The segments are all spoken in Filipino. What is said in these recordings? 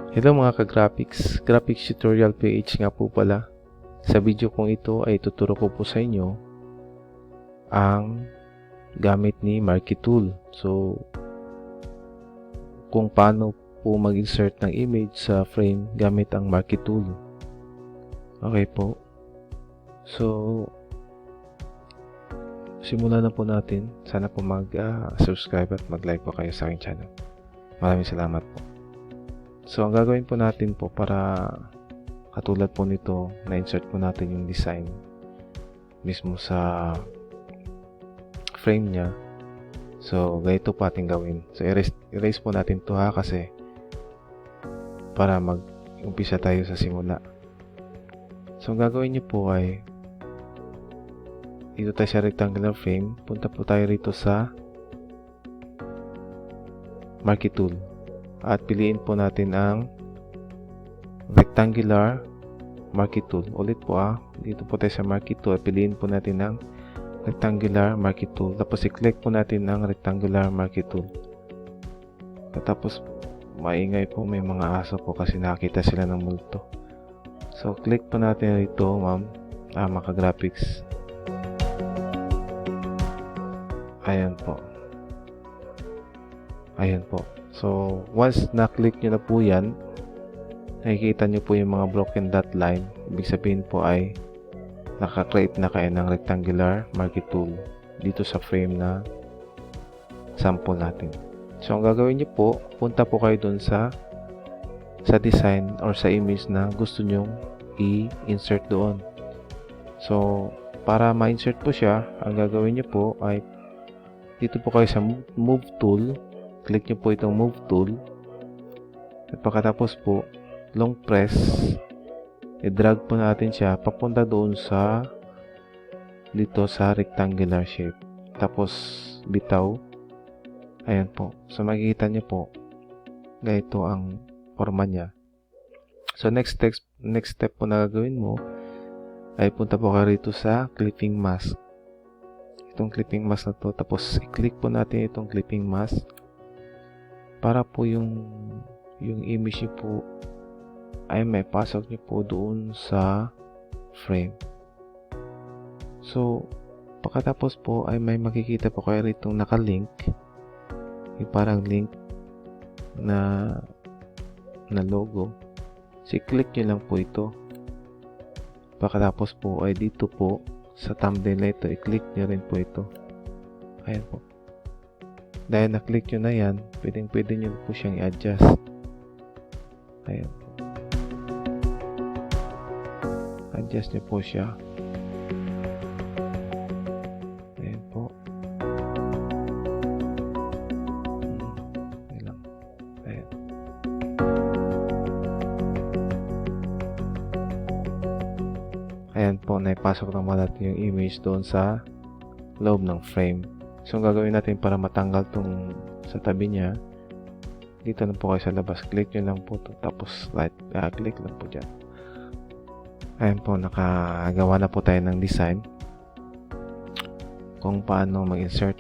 Hello mga ka-graphics, Graphics Tutorial PH nga po pala. Sa video kong ito ay tuturo ko po sa inyo ang gamit ni Marquee Tool. So, kung paano po mag-insert ng image sa frame gamit ang Marquee Tool. Okay po. So, simulan na po natin. Sana po mag-subscribe at mag-like po kayo sa aking channel. Maraming salamat po. So, ang gagawin po natin po para katulad po nito, na-insert po natin yung design mismo sa frame niya. So, ganito po ating gawin. So, erase po natin to ha, kasi para mag-umpisa tayo sa simula. So, ang gagawin niyo po ay dito tayo sa rectangular frame. Punta po tayo rito sa Marquee Tool. At piliin po natin ang rectangular Marquee Tool. Ulit po dito po tayo sa Marquee Tool. Piliin po natin ang rectangular Marquee Tool. Tapos i-click po natin ang rectangular Marquee Tool. Tapos maingay po, may mga aso po kasi nakakita sila ng multo. So click po natin ito, ma'am, mga graphics. Ayan po. Ayan po. So, once na-click nyo na po yan, nakikita nyo po yung mga broken dot line. Ibig sabihin po ay nakakreate na kayo ng rectangular Marquee Tool dito sa frame na sample natin. So, ang gagawin nyo po, punta po kayo dun sa design or sa image na gusto nyong i-insert doon. So, para ma-insert po siya, ang gagawin nyo po ay dito po kayo sa Move Tool. Click nyo po itong Move Tool. At pagkatapos po, long press, i-drag po natin siya papunta doon sa dito sa rectangular shape. Tapos, bitaw. Ayan po. So, makikita nyo po, ganito ang forma niya. So, next step po na gagawin mo, ay punta po kayo rito sa clipping mask. Itong clipping mask na to. Tapos, i-click po natin itong clipping mask. Para po yung image niyo po ay may pasok niyo po doon sa frame. So, pagkatapos po ay may makikita po kayo rito nakalink. Yung parang link na logo. So, click nyo lang po ito. Pagkatapos po ay dito po sa thumbnail na ito, i-click nyo rin po ito. Ayan po. Dahil na-click nyo na yan, pwede nyo po siyang i-adjust. Ayan po. Adjust nyo po siya. Ayan po. Ayan lang. Ayan. Ayan po, naipasok naman natin yung image doon sa loob ng frame. So, ang gagawin natin para matanggal tong sa tabi niya, dito na po kayo sa labas. Click nyo lang po to. Tapos, click lang po dyan. Ayan po, nakagawa na po tayo ng design kung paano mag-insert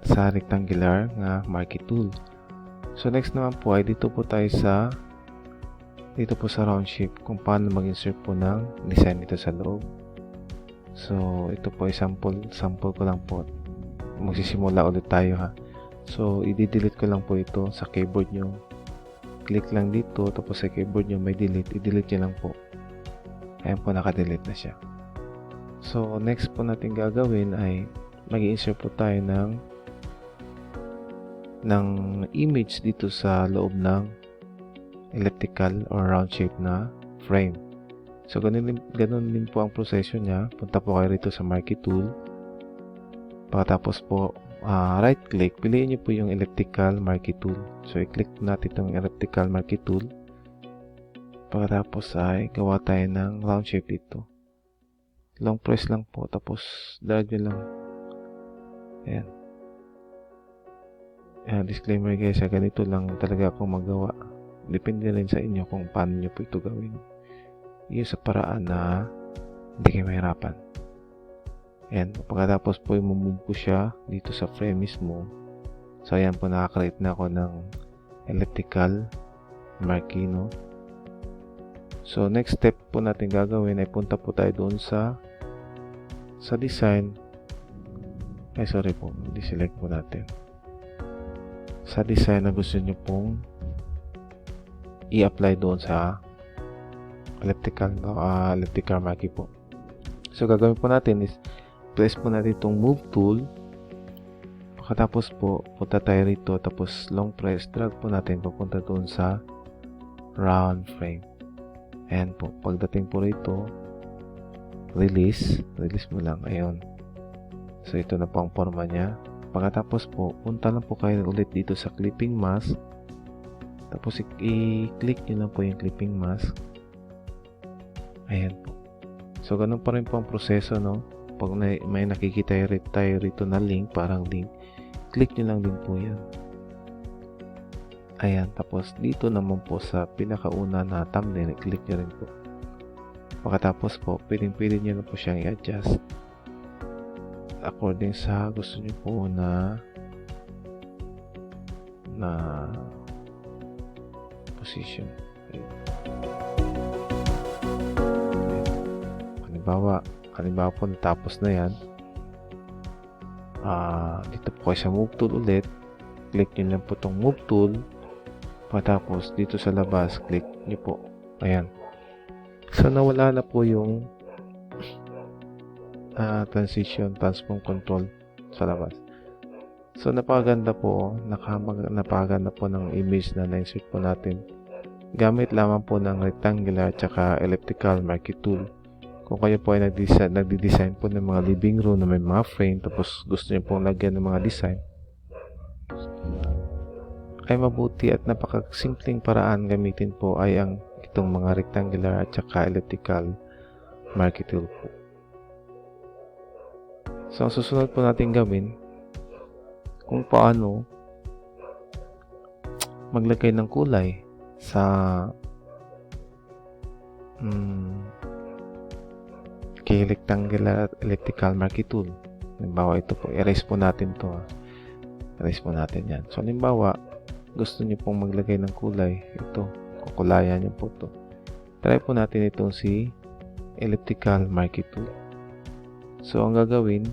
sa rectangular nga Marquee Tool. So, next naman po ay dito po tayo dito po sa round shape kung paano mag-insert po ng design dito sa loob. So, ito po ay sample ko lang po. Magsisimula ulit tayo ha. So, i-delete ko lang po ito sa keyboard nyo. Click lang dito, tapos sa keyboard nyo may delete. I-delete nyo lang po. Ayan po, naka-delete na siya. So, next po natin gagawin ay mag-insert po tayo ng image dito sa loob ng elliptical or round shape na frame. So, ganun din po ang proseso niya. Punta po kayo rito sa Marquee Tool. Pagkatapos po, right click, piliin nyo po yung elliptical Marquee Tool. So, i-click natin itong elliptical Marquee Tool. Pagkatapos ay gawa tayo ng round shape dito. Long press lang po, tapos drag nyo lang. Ayan. Disclaimer guys, ganito lang talaga ako magawa. Depende rin sa inyo kung paano nyo po ito gawin. Iyon sa paraan na hindi kayo mahirapan. Ayan, pagkatapos po i-move ko siya dito sa frame mismo. So ayan po, nakakreate na ako ng elliptical Marquee, no? So, next step po natin gagawin ay punta po tayo doon sa design. Ay, sorry po. Select po natin. Sa design na gusto nyo pong i-apply doon sa elliptical marquee po. So, gagawin po natin is press po natin itong move tool. Pagkatapos po, punta tayo rito. Tapos, long press, drag po natin papunta doon sa round frame. Ayan po. Pagdating po rito, release mo lang. Ayun. So, ito na po ang forma niya. Pagkatapos po, punta lang po kayo ulit dito sa clipping mask. Tapos, i-click nyo lang po yung clipping mask. Ayan po. So, ganun pa rin po ang proseso, no? Pag may nakikita tayo rito na link, parang link, click nyo lang din po yan. Ayan. Tapos, dito naman po sa pinakauna na thumbnail, click nyo rin po. Pagkatapos po, pwede nyo na po siyang i-adjust according sa gusto nyo po na position. Ayan. Halimbawa po natapos na yan, dito po kayo sa move tool ulit, click nyo lang po itong move tool, pagkatapos dito sa labas, click nyo po. Ayan. So, nawala na po yung transform control sa labas. So, napakaganda po. Napakaganda po ng image na na-insert po natin. Gamit lamang po ng rectangular at elliptical marquee tool. Kung kayo po ay nagdi-design po ng mga living room na may mga frame, tapos gusto niyo pong lagyan ng mga design, ay mabuti at napakasimpleng paraan gamitin po ay ang itong mga rectangular at elliptical marquee tool po. So, ang susunod po natin gawin kung paano maglagay ng kulay sa kay rectangular at elliptical marquee tool. Halimbawa, ito po, erase po natin to. Erase po natin yan. So, halimbawa, gusto niyo pong maglagay ng kulay. Ito, kukulayan niyo po to. Try po natin itong si elliptical marquee tool. So, ang gagawin,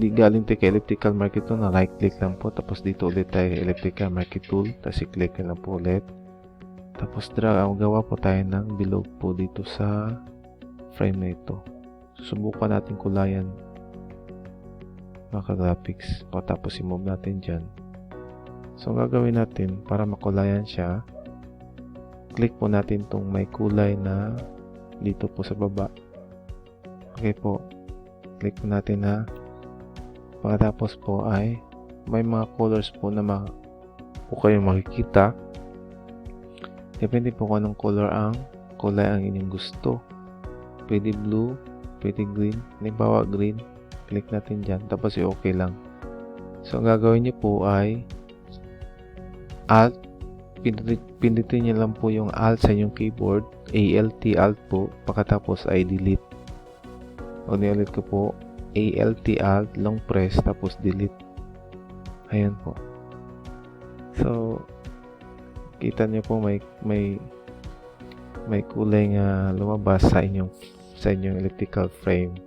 di galing tayo kay elliptical marquee tool, na right click lang po. Tapos dito ulit tayo elliptical marquee tool. Tapos i-click lang po ulit. Tapos gawa po tayo ng bilog po dito sa frame na ito. Susubukan natin kulayan mga graphics. Tapos i-move natin dyan. So, ang gagawin natin para makulayan siya, click po natin itong may kulay na dito po sa baba. Okay po. Click po natin na pagkatapos po ay may mga colors po na po kayong makikita. Depende po kung anong kulay ang inyong gusto. Pwede blue, pwede green. Halimbawa green, click natin dyan. Tapos i-okay lang. So, ang gagawin nyo po ay Alt. Pindutin nyo lang po yung Alt sa inyong keyboard. Alt, Alt po. Pagkatapos ay delete. O niulit ko po. Alt, Alt, long press, tapos delete. Ayan po. So, kita nyo po may kulay nga lumabas sa inyong elliptical frame.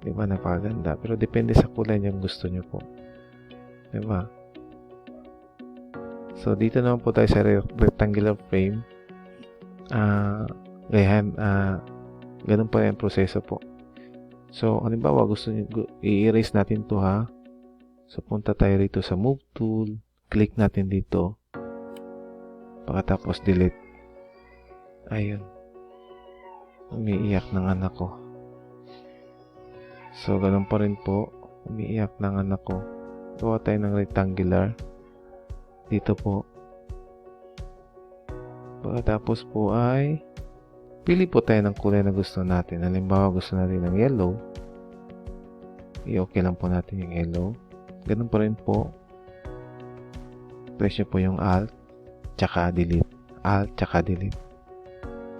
Di ba? Napakaganda. Pero depende sa kulay niyang gusto nyo po. Di ba? So, dito naman po tayo sa rectangular frame. Ganun pa yung proseso po. So, halimbawa, gusto nyo i-erase natin to ha. So, punta tayo rito sa move tool. Click natin dito. Pagkatapos delete. Ayun. Umiiyak ng anak ko. So, ganun pa rin po. Umiiyak ng anak ko. Gawa tayo ng rectangular. Dito po. Pagkatapos po ay pili po tayo ng kulay na gusto natin. Halimbawa, gusto natin ng yellow. I-okay lang po natin yung yellow. Ganun pa rin po. Press nyo po yung Alt, tsaka delete. Alt, tsaka delete.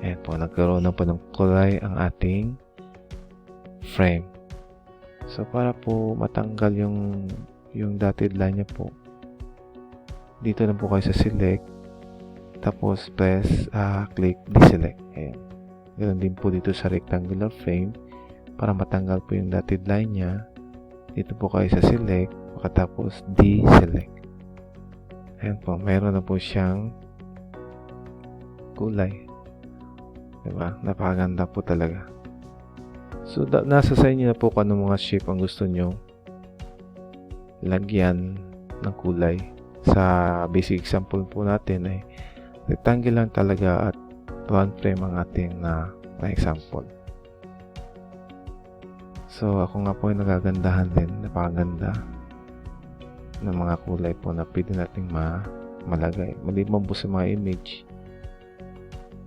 Ayan po, nagkaroon na po ng kulay ang ating frame. So, para po matanggal yung dotted line niya po, dito na po kayo sa select. Tapos click deselect. Ayan. Ganun din po dito sa rectangular frame. Para matanggal po yung dotted line niya, dito po kayo sa select, pagkatapos deselect. Ayan po, mayroon na po siyang kulay. Diba? Napakaganda po talaga. So, nasa sa inyo na po kung anong mga shape ang gusto nyo lagyan ng kulay. Sa basic example po natin ay rectangle lang talaga at round frame ang ating na example. So, ako nga po ay nagagandahan din. Napakaganda ng mga kulay po na pwede nating malagay. Maliban po sa mga image,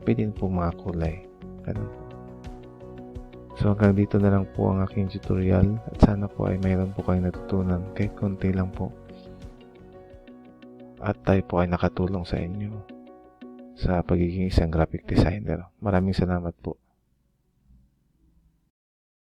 pwede po mga kulay. Ganun po. So, hanggang dito na lang po ang aking tutorial at sana po ay mayroon po kayong natutunan kahit konti lang po. At tayo po ay nakatulong sa inyo sa pagiging isang graphic designer. Maraming salamat po.